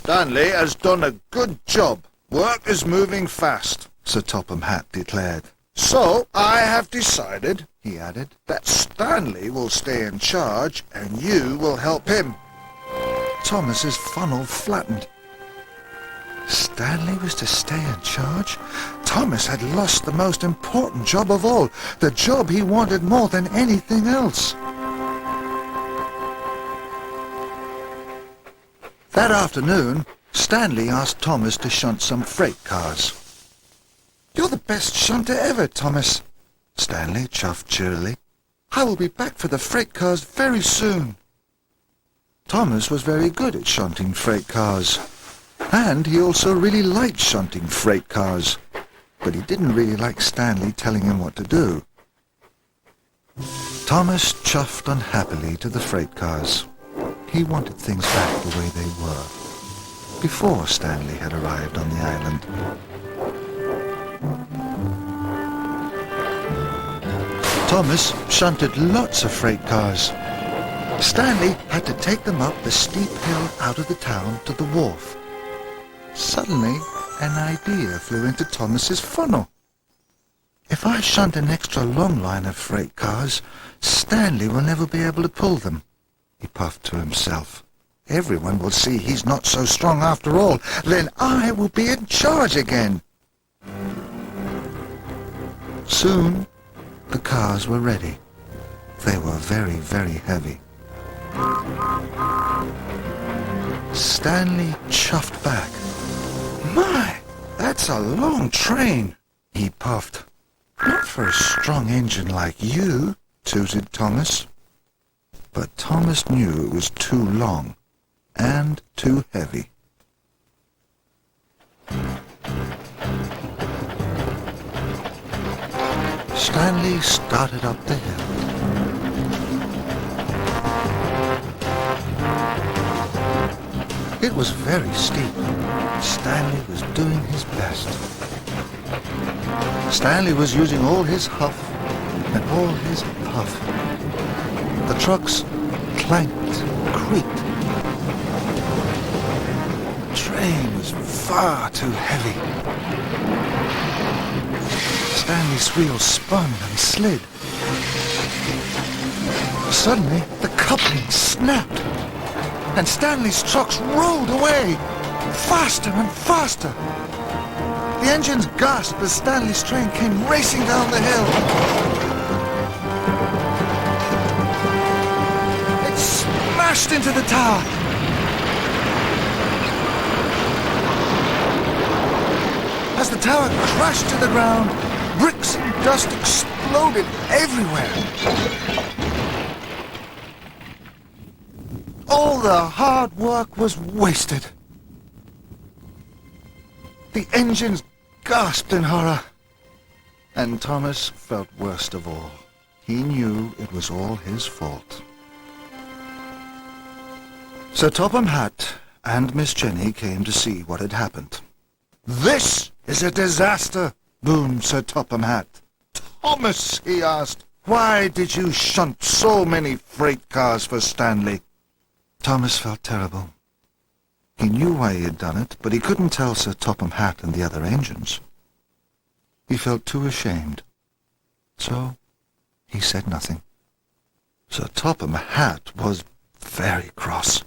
Stanley has done a good job. Work is moving fast, Sir Topham Hatt declared. So I have decided, he added, that Stanley will stay in charge and you will help him. Thomas's funnel flattened. Stanley was to stay in charge? Thomas had lost the most important job of all, the job he wanted more than anything else. That afternoon, Stanley asked Thomas to shunt some freight cars. "You're the best shunter ever, Thomas," Stanley chuffed cheerily. "I will be back for the freight cars very soon." Thomas was very good at shunting freight cars, and he also really liked shunting freight cars, but he didn't really like Stanley telling him what to do. Thomas chuffed unhappily to the freight cars. He wanted things back the way they were, before Stanley had arrived on the island. Thomas shunted lots of freight cars. Stanley had to take them up the steep hill out of the town to the wharf. Suddenly, an idea flew into Thomas's funnel. "If I shunt an extra long line of freight cars, Stanley will never be able to pull them," he puffed to himself. "Everyone will see he's not so strong after all. Then I will be in charge again." Soon, the cars were ready. They were very, very heavy. Stanley chuffed back. "My, that's a long train," he puffed. "Not for a strong engine like you," tooted Thomas. But Thomas knew it was too long and too heavy. Stanley started up the hill. It was very steep. Stanley was doing his best. Stanley was using all his huff and all his puff. The trucks clanked, creaked. The train was far too heavy. Stanley's wheels spun and slid. Suddenly, the coupling snapped, and Stanley's trucks rolled away, faster and faster. The engines gasped as Stanley's train came racing down the hill. It smashed into the tower. As the tower crashed to the ground, bricks and dust exploded everywhere. All the hard work was wasted. The engines gasped in horror, and Thomas felt worst of all. He knew it was all his fault. Sir Topham Hatt and Miss Jenny came to see what had happened. "This is a disaster," boomed Sir Topham Hatt. "Thomas," he asked, "why did you shunt so many freight cars for Stanley?" Thomas felt terrible. He knew why he had done it, but he couldn't tell Sir Topham Hatt and the other engines. He felt too ashamed. So he said nothing. Sir Topham Hatt was very cross.